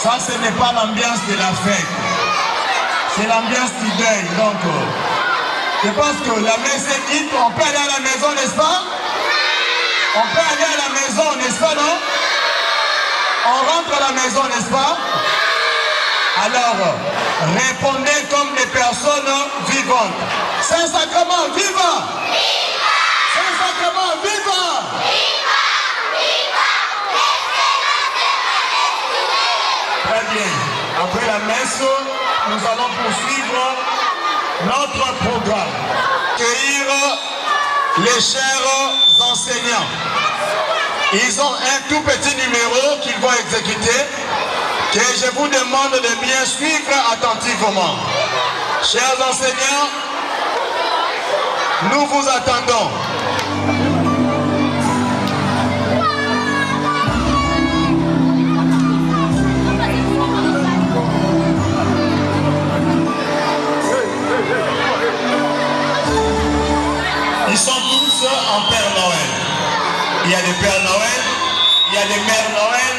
Ça, ce n'est pas l'ambiance de la fête. C'est l'ambiance du deuil. Donc, je pense que la messe est quitte. On peut aller à la maison, n'est-ce pas? On peut aller à la maison, n'est-ce pas, non? On rentre à la maison, n'est-ce pas? Alors, répondez comme des personnes vivantes. Saint-Sacrement, viva! Viva! Saint-Sacrement, viva! Viva! Viva! Très bien. Après la messe, nous allons poursuivre notre programme. Accueillir les chers enseignants. Ils ont un tout petit numéro qu'ils vont exécuter, que je vous demande de bien suivre attentivement. Chers enseignants, nous vous attendons. Ils sont tous en Père Noël. Il y a des Pères Noël, il y a des Mères Noël,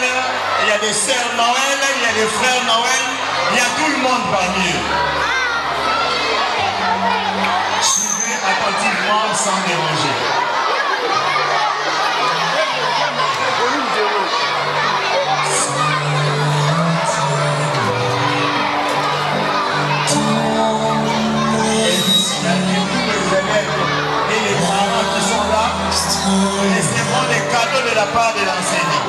il y a des Sœurs Noël, il y a des Frères Noël, il y a tout le monde parmi eux. Suivez attentivement sans déranger. Recevons les cadeaux de la part de l'enseignant.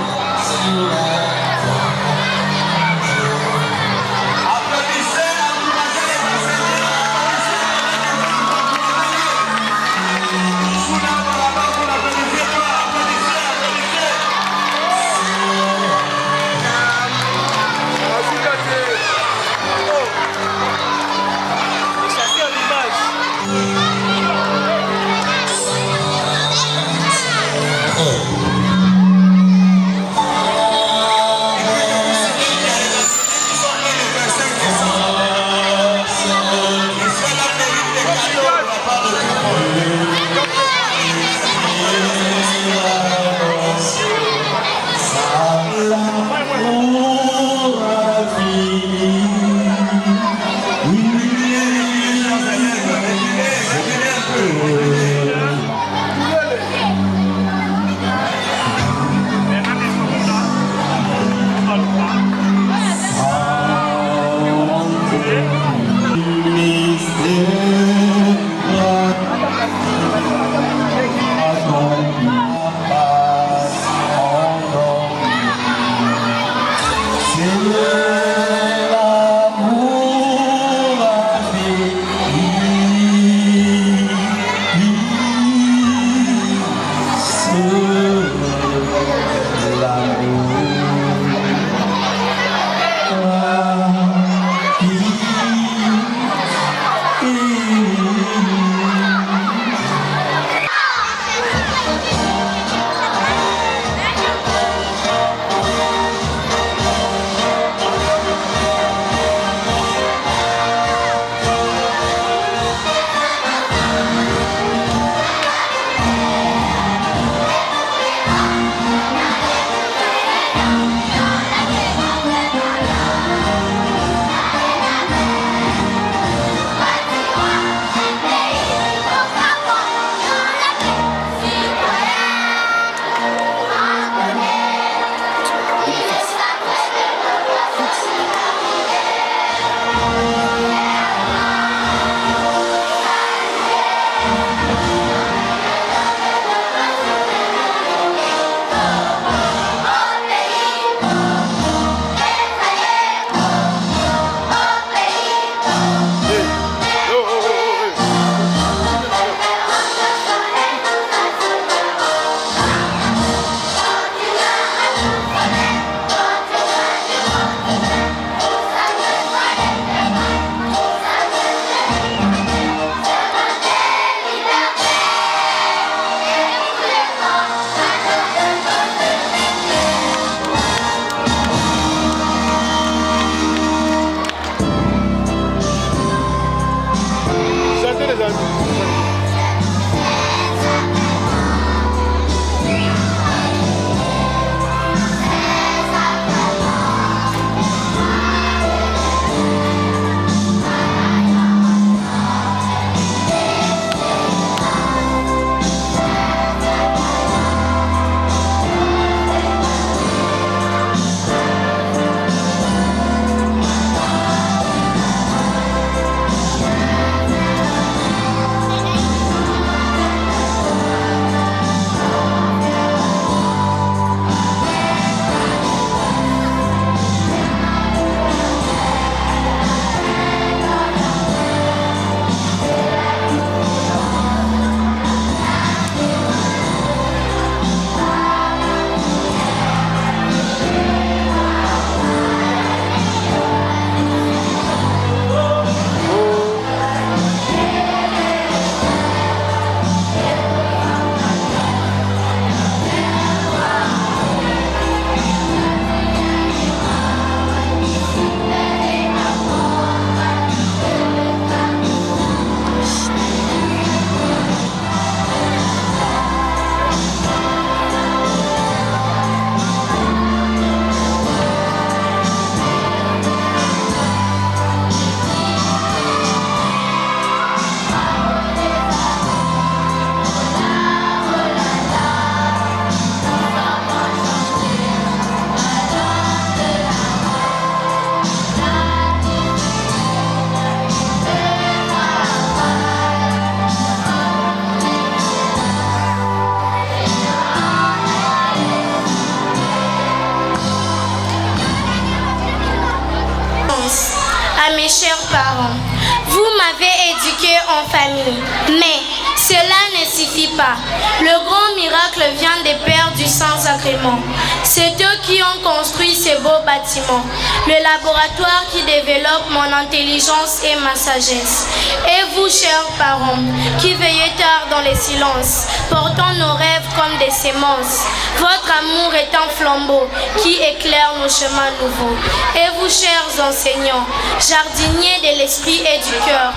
béni. Mais cela ne suffit pas. Le grand miracle vient des Pères du Saint-Sacrement. C'est eux qui ont construit ces beaux bâtiments. Le laboratoire qui développe mon intelligence et ma sagesse. Et vous, chers parents, qui veillez tard dans les silences, portant nos rêves comme des sémences. Votre amour est un flambeau qui éclaire nos chemins nouveaux. Et vous, chers enseignants, jardiniers de l'esprit et du cœur,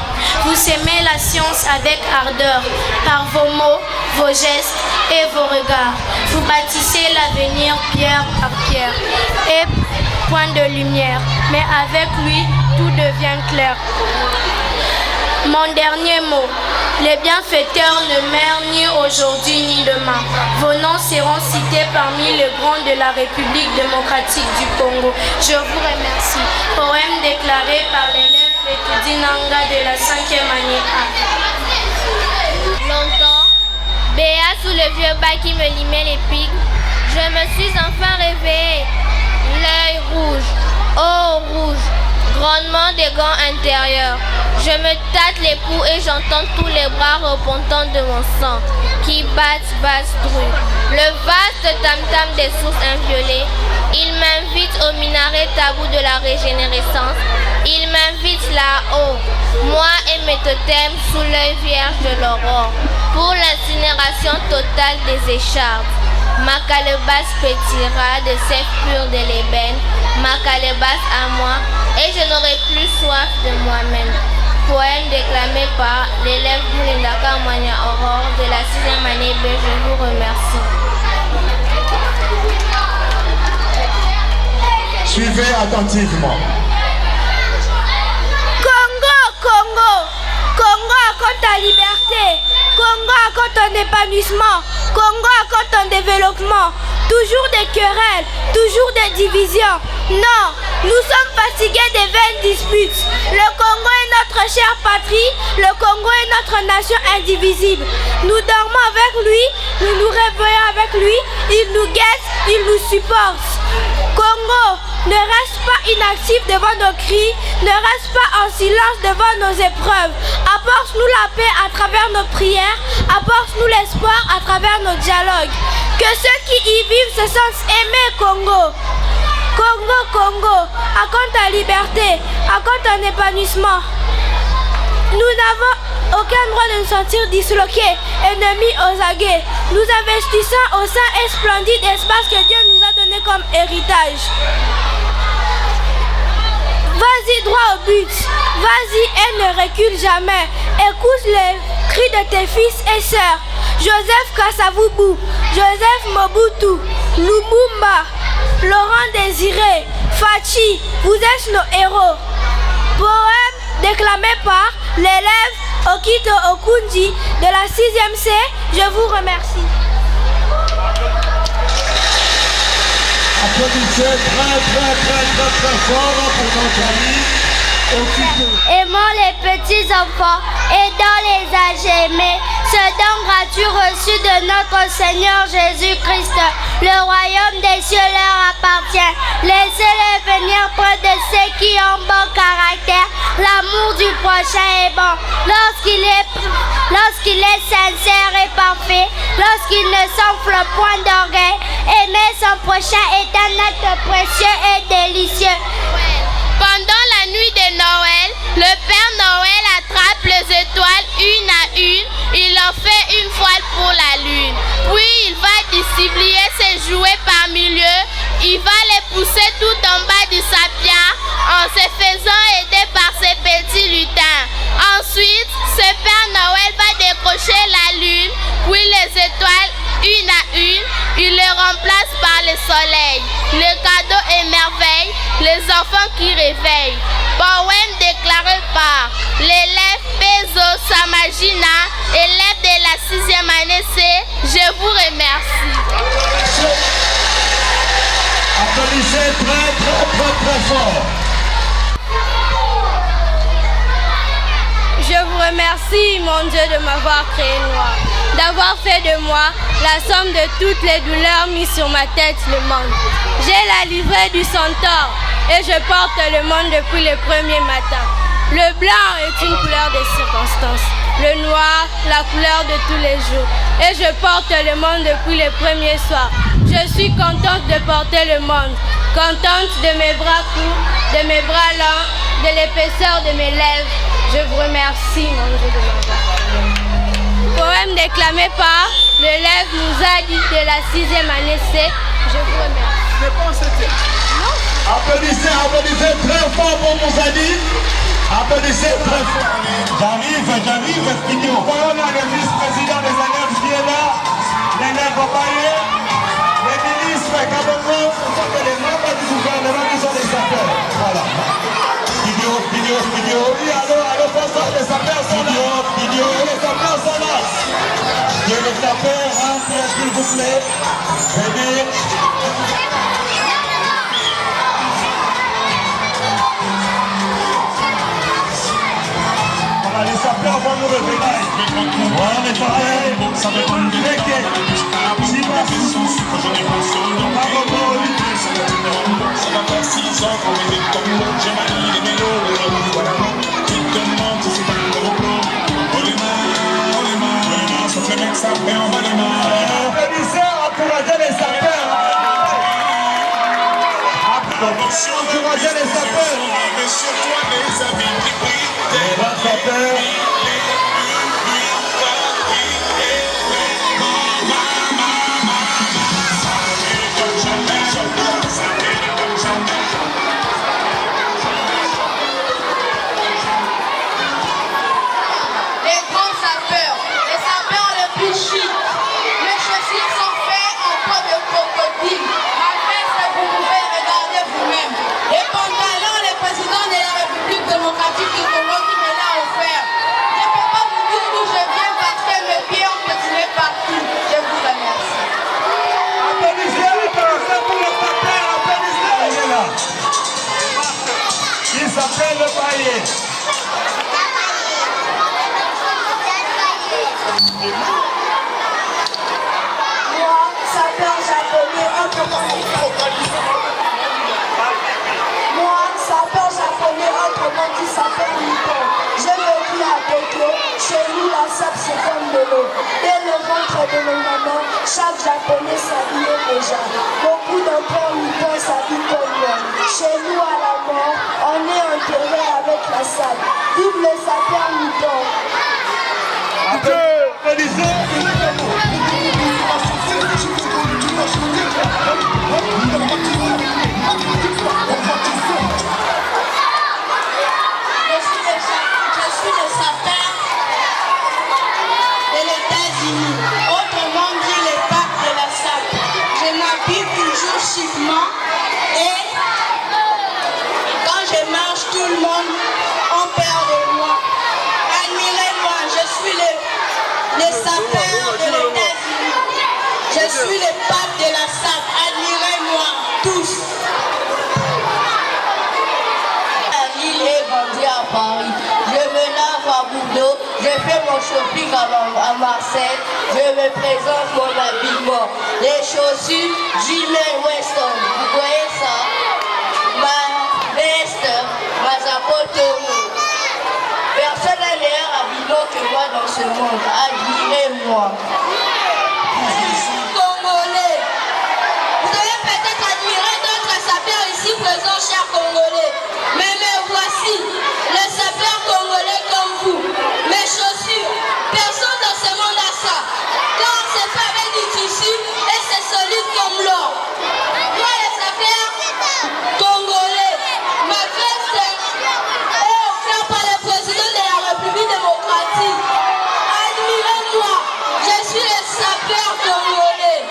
vous aimez la science avec ardeur, par vos mots, vos gestes et vos regards. Vous bâtissez l'avenir pierre par pierre et point de lumière, mais avec lui, tout devient clair. Mon dernier mot, les bienfaiteurs ne meurent ni aujourd'hui ni demain. Vos noms seront cités parmi les grands de la République démocratique du Congo. Je vous remercie. Poème déclaré par l'élève Betudi Nanga de la 5e année A. Longtemps, béat sous le vieux bas qui me limait les pics, je me suis enfin réveillée, l'œil rouge, oh rouge, grondement des gants intérieurs. Je me tâte les poux et j'entends tous les bras repontants de mon sang qui battent, dru. Le vaste tam-tam des sources inviolées, il m'invite au minaret tabou de la régénérescence. Il m'invite là-haut, moi et mes totems sous l'œil vierge de l'aurore, pour l'incinération totale des écharpes. Ma calebasse pétira de sève pure de l'ébène, ma calebasse à moi, et je n'aurai plus soif de moi-même. Poème déclamé par l'élève Boulindaka Mwanya Aurore de la 6e année B. Je vous remercie. Suivez attentivement. Congo, Congo, Congo accorde ta liberté, Congo accorde ton épanouissement, Congo accorde ton développement. Toujours des querelles, toujours des divisions. Non, nous sommes fatigués des vaines disputes. Le Congo est notre chère patrie, le Congo est notre nation indivisible. Nous dormons avec lui, nous nous réveillons avec lui, il nous guette, il nous supporte. Congo, ne reste pas inactif devant nos cris, ne reste pas en silence devant nos épreuves. Apporte-nous la paix à travers nos prières, apporte-nous l'espoir à travers nos dialogues. Que ceux qui y vivent se sentent aimés, Congo. Congo, Congo, accorde ta liberté, accorde ton épanouissement. Nous n'avons aucun droit de nous sentir disloqués, ennemis aux aguets. Nous investissons au sein et splendide espace que Dieu nous a donné comme héritage. Vas-y droit au but, vas-y et ne recule jamais. Écoute les cris de tes fils et sœurs. Joseph Kasavubu, Joseph Mobutu, Lumumba, Laurent Désiré, Fachi, vous êtes nos héros. Poème déclamé par l'élève Okito Okunji de la 6e C. Je vous remercie. Applaudissez très fort pour notre ami Okito. Aimons les petits enfants, aidant les âgés aimés, ce don gratuit reçu de notre Seigneur Jésus-Christ. Le royaume des cieux leur appartient. Laissez-les venir près de ceux qui ont bon caractère. L'amour du prochain est bon lorsqu'il est sincère et parfait, lorsqu'il ne s'enfle point d'orgueil. Aimer son prochain est un acte précieux et délicieux. Pendant la nuit de Noël, le Père Noël attrape les étoiles une à une. Il en fait une voile pour la lune. Puis il va distribuer ses jouets par milieu. Il va les pousser tout en bas du sapia en se faisant aider par ses petits lutins. Ensuite, ce Père Noël va décrocher la lune, puis les étoiles une à une. Il les remplace par le soleil. Le cadeau émerveille les enfants qui réveillent. Poème déclaré par l'élève Pezo Samajina, élève de la 6e année C. Je vous remercie. Applaudissez très fort. Je vous remercie, mon Dieu, de m'avoir créé noir, d'avoir fait de moi la somme de toutes les douleurs mises sur ma tête le monde. J'ai la livrée du centaure et je porte le monde depuis le premier matin. Le blanc est une couleur des circonstances. Le noir, la couleur de tous les jours. Et je porte le monde depuis le premier soir. Je suis contente de porter le monde. Contente de mes bras courts, de mes bras longs, de l'épaisseur de mes lèvres. Je vous remercie, mon Dieu de m'avoir. Poème déclamé par l'élève Mouzadi de la 6e année C. Je vous remercie. Applaudissez très fort pour Mouzadi. Applaudissez très fort. J'arrive, studio. Voilà le vice-président des ANEF qui est là. L'élève Babaye. Les ministres Kabongo, ce sont les membres du gouvernement qui sont les sapeurs. Voilà. Studio. Oui, allô, François, les sapeurs sont là. Studio, les sapeurs sont là. Que les sapeurs rentrent, s'il vous plaît. Venez. Voilà, les sapeurs vont nous revenir. Voilà, les sapeurs. Ça fait comme du ça va faire 6 ans qu'on est comme l'autre, j'ai manié les mélos. Voilà, tu te demandes si c'est pas un gros plomb. Oh les mains, sauf les mecs sapeurs, on va les mains. Applaudissez, encouragez les sapeurs. Encouragez les sapeurs. Mais sur toi les amis qui brillent. Les sapeurs. S'appelle le paillet. Moi, sapeur japonais, un peu autrement dit sapeur nippon. Je me vis à Tokyo, chez nous la sape c'est comme de l'eau. Dès le ventre de nos mamans, chaque japonais s'habillait déjà. Beaucoup d'enfants nippons s'habillent comme moi. Chez nous à la mort, on est enterré avec la sape. Vive le sapeur nippon. Je suis le sapeur de l'États-Unis, autrement dit les papes de la sape. Je m'habille toujours chiquement et quand je marche, tout le monde en perd de moi. Admirez-moi, je suis le sapeur de l'États-Unis. Je suis le pape de la sape. Admirez-moi tous. À Paris, je me lave à Bordeaux, je fais mon shopping à Marseille, je me présente mon habillement, les chaussures Jimmy Weston, vous voyez ça, ma veste, ma zapotomo. Personne n'a meilleur habillement que moi dans ce monde, admirez-moi. Congolais, vous avez peut-être admiré d'autres sapeurs ici présents, chers Congolais, mais voici les sapeurs congolais comme vous. Mes chaussures, personne dans ce monde a ça. Car c'est fait avec du tissu et c'est solide comme l'or. Moi les sapeurs congolais, ma veste est offerte par le président de la République démocratique. Admirez-moi, je suis le sapeur congolais.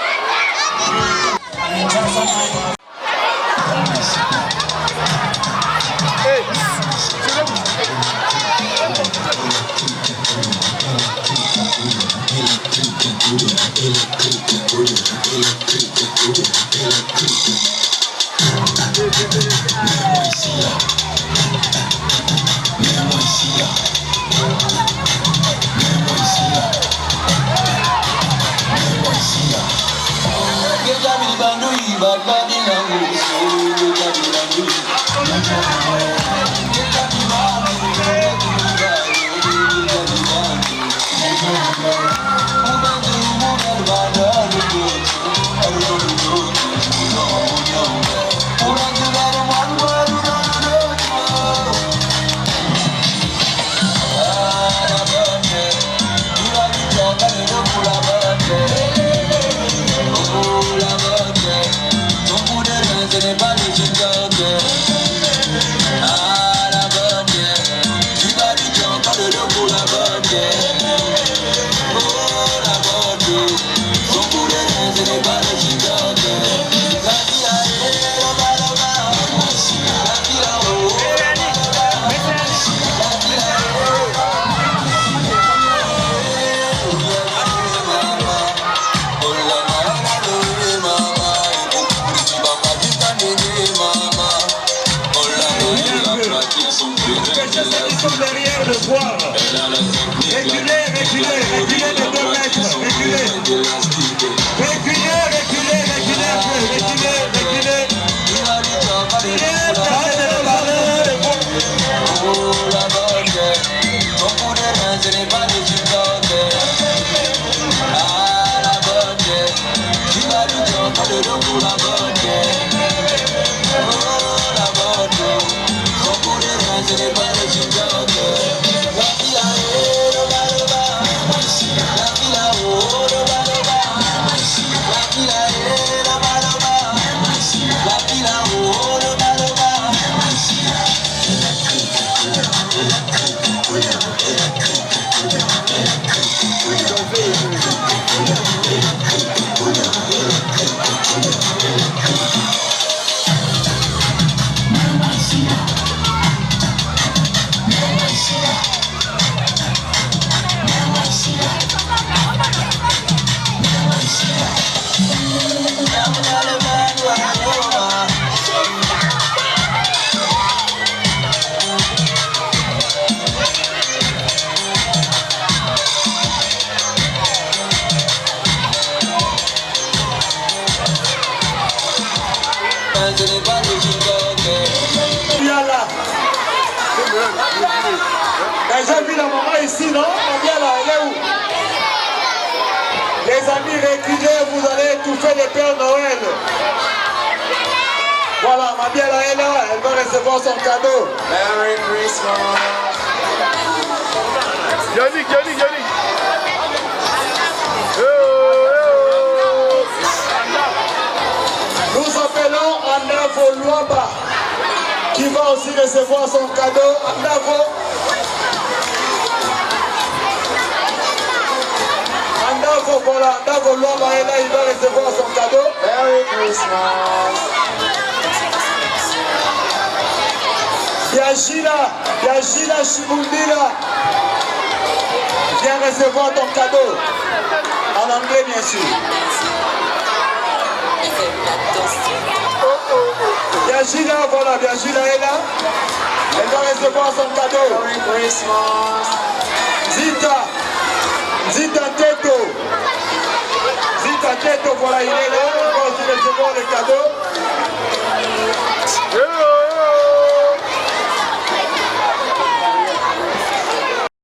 empêcher ceux qui sont derrière de voir. Reculez, reculez, reculez de 2 mètres. Reculez. Reculez, reculez, reculez un peu. Reculez, reculez. J'ai vu la maman ici, non? Bien là, elle est où? Les amis, reculez, vous allez étouffer le Père Noël. Voilà, ma bien là, elle est là, elle va recevoir son cadeau. Merry Christmas. Yannick. Nous appelons Andavo Luamba, qui va aussi recevoir son cadeau. Andavo. Voilà, Andavo Luamba est là, il va recevoir son cadeau. Merry Christmas. Yajila Shibundila, viens recevoir ton cadeau. En anglais, bien sûr. Yajila, voilà, Yajila est là. Elle va recevoir son cadeau. Merry Christmas. Zita Teto, voilà, il est là. On va aussi recevoir le cadeau.